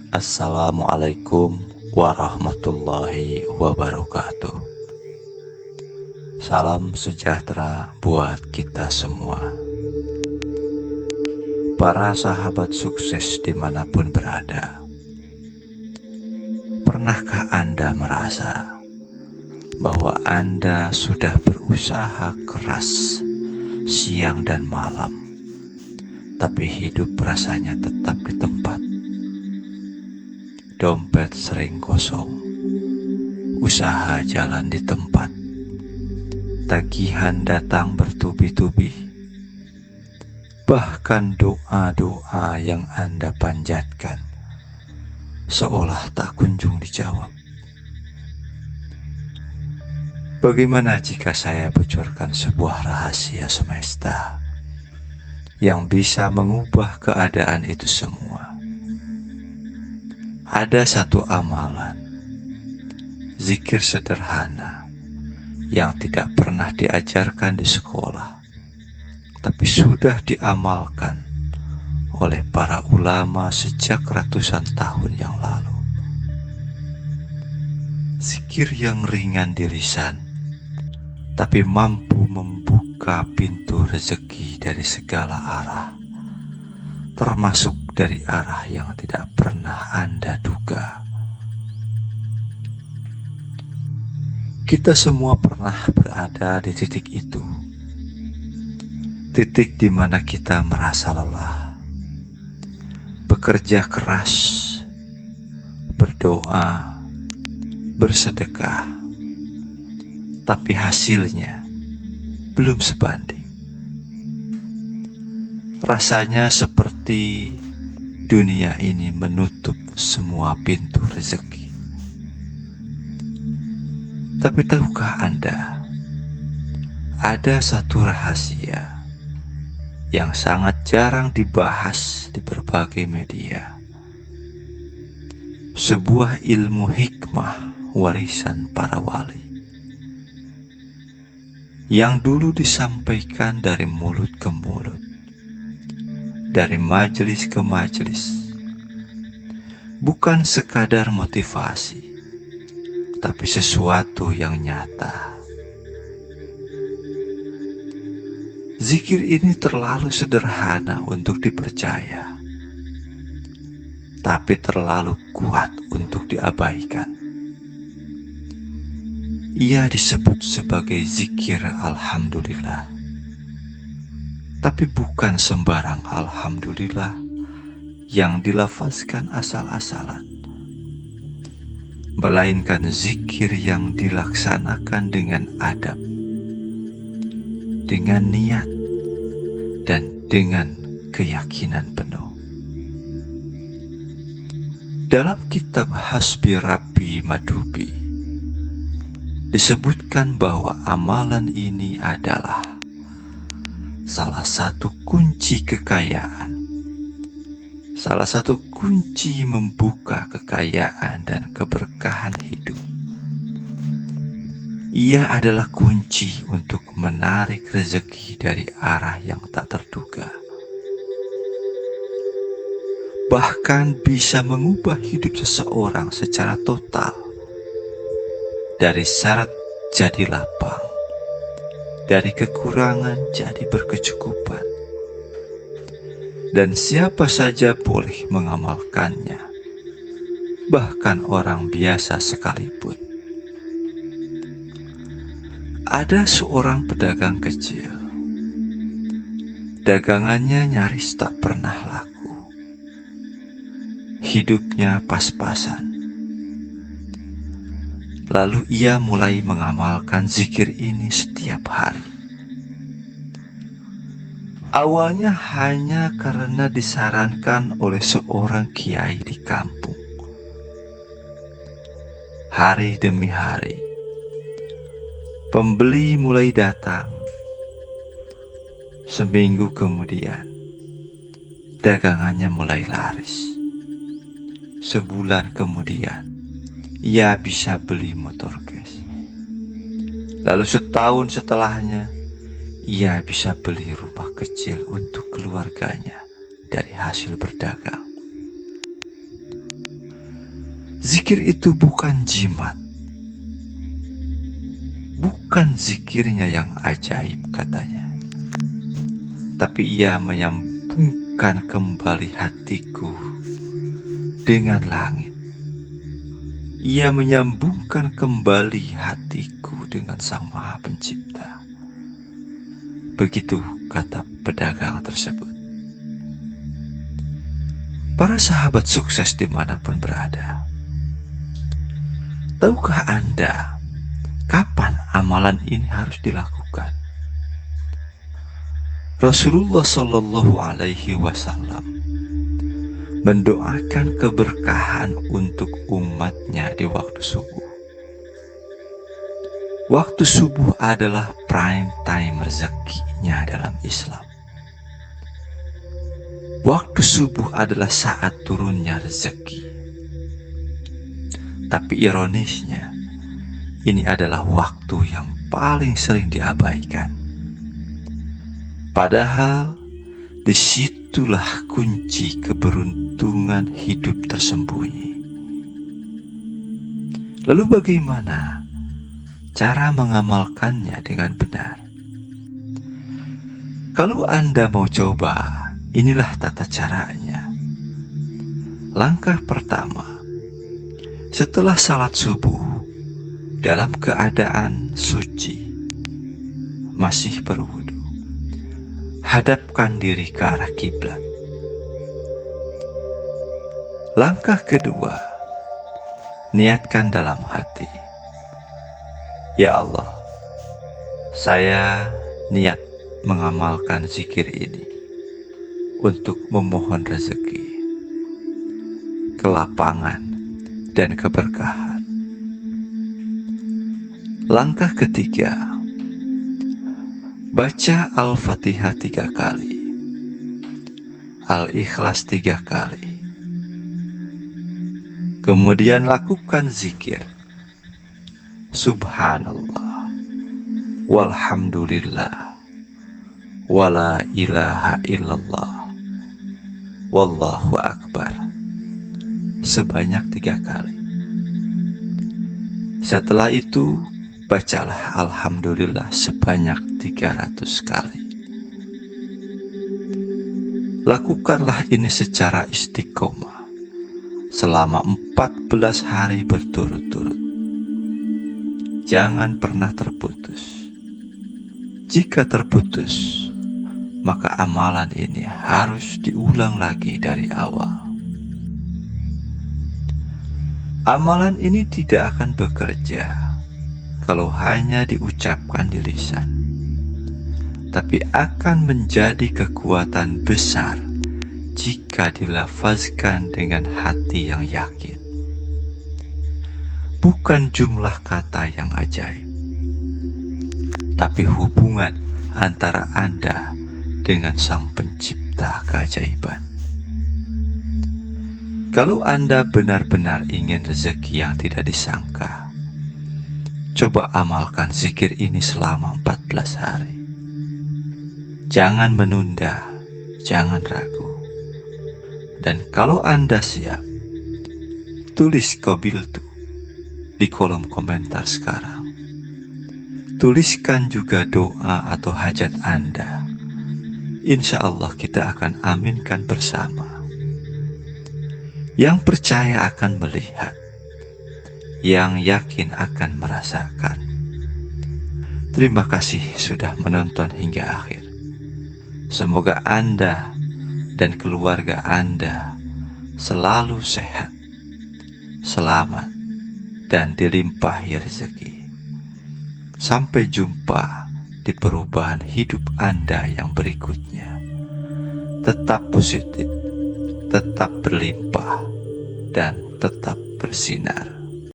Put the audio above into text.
Assalamualaikum warahmatullahi wabarakatuh. Salam sejahtera buat kita semua. Para sahabat sukses dimanapun berada, pernahkah Anda merasa bahwa Anda sudah berusaha keras siang dan malam, tapi hidup rasanya tetap di tempat? Dompet sering kosong, usaha jalan di tempat, tagihan datang bertubi-tubi, bahkan doa-doa yang Anda panjatkan seolah tak kunjung dijawab. Bagaimana jika saya bocorkan sebuah rahasia semesta yang bisa mengubah keadaan itu semua? Ada satu amalan, zikir sederhana yang tidak pernah diajarkan di sekolah, tapi sudah diamalkan oleh para ulama sejak ratusan tahun yang lalu. Zikir yang ringan di lisan, tapi mampu membuka pintu rezeki dari segala arah, termasuk dari arah yang tidak pernah Anda duga. Kita semua pernah berada di titik itu, titik di mana kita merasa lelah, bekerja keras, berdoa, bersedekah, tapi hasilnya belum sebanding. Rasanya seperti dunia ini menutup semua pintu rezeki. Tapi tahukah Anda, ada satu rahasia yang sangat jarang dibahas di berbagai media. Sebuah ilmu hikmah warisan para wali yang dulu disampaikan dari mulut ke mulut, dari majelis ke majelis, bukan sekadar motivasi, tapi sesuatu yang nyata. Zikir ini terlalu sederhana untuk dipercaya, tapi terlalu kuat untuk diabaikan. Ia disebut sebagai zikir alhamdulillah, tapi bukan sembarang alhamdulillah yang dilafazkan asal-asalan, melainkan zikir yang dilaksanakan dengan adab, dengan niat, dan dengan keyakinan penuh. Dalam kitab Hasbi Rabbi Madubi disebutkan bahwa amalan ini adalah salah satu kunci kekayaan, salah satu kunci membuka kekayaan dan keberkahan hidup. Ia adalah kunci untuk menarik rezeki dari arah yang tak terduga, bahkan bisa mengubah hidup seseorang secara total, dari syarat jadi lapang, dari kekurangan jadi berkecukupan. Dan siapa saja boleh mengamalkannya, bahkan orang biasa sekalipun. Ada seorang pedagang kecil, dagangannya nyaris tak pernah laku, hidupnya pas-pasan. Lalu ia mulai mengamalkan zikir ini setiap hari. Awalnya hanya karena disarankan oleh seorang kiai di kampung. Hari demi hari, pembeli mulai datang. Seminggu kemudian, dagangannya mulai laris. Sebulan kemudian, ia bisa beli motor gas. Lalu setahun setelahnya, ia bisa beli rumah kecil untuk keluarganya dari hasil berdagang. Zikir itu bukan jimat, bukan zikirnya yang ajaib katanya, tapi ia menyambungkan kembali hatiku dengan langit. Ia menyambungkan kembali hatiku dengan Sang Maha Pencipta. Begitu kata pedagang tersebut. Para sahabat sukses dimanapun berada, tahukah Anda kapan amalan ini harus dilakukan? Rasulullah Shallallahu Alaihi Wasallam mendoakan keberkahan untuk umatnya di waktu subuh. Waktu subuh adalah prime time rezekinya dalam Islam. Waktu subuh adalah saat turunnya rezeki. Tapi ironisnya, ini adalah waktu yang paling sering diabaikan. Padahal disitulah kunci keberuntungan hidup tersembunyi. Lalu bagaimana cara mengamalkannya dengan benar? Kalau Anda mau coba, inilah tata caranya. Langkah pertama, setelah salat subuh, dalam keadaan suci, masih berwudu, hadapkan diri ke arah kiblat. Langkah kedua, niatkan dalam hati, ya Allah, saya niat mengamalkan zikir ini untuk memohon rezeki, kelapangan, dan keberkahan. Langkah ketiga, baca Al-Fatihah 3 kali, Al-Ikhlas 3 kali. Kemudian lakukan zikir Subhanallah, walhamdulillah, wala ilaha illallah, wallahu akbar sebanyak 3 kali. Setelah itu bacalah alhamdulillah sebanyak 300 kali. Lakukanlah ini secara istiqomah selama 14 hari berturut-turut. Jangan pernah terputus. Jika terputus, maka amalan ini harus diulang lagi dari awal. Amalan ini tidak akan bekerja kalau hanya diucapkan di lisan, tapi akan menjadi kekuatan besar jika dilafazkan dengan hati yang yakin. Bukan jumlah kata yang ajaib, tapi hubungan antara Anda dengan Sang Pencipta keajaiban. Kalau Anda benar-benar ingin rezeki yang tidak disangka, coba amalkan zikir ini selama 14 hari. Jangan menunda, jangan ragu. Dan kalau Anda siap, tulis qabiltu di kolom komentar sekarang. Tuliskan juga doa atau hajat Anda. Insya Allah kita akan aminkan bersama. Yang percaya akan melihat, yang yakin akan merasakan. Terima kasih sudah menonton hingga akhir. Semoga Anda dan keluarga Anda selalu sehat, selamat, dan dilimpahi rezeki. Sampai jumpa di perubahan hidup Anda yang berikutnya. Tetap positif, tetap berlimpah, dan tetap bersinar.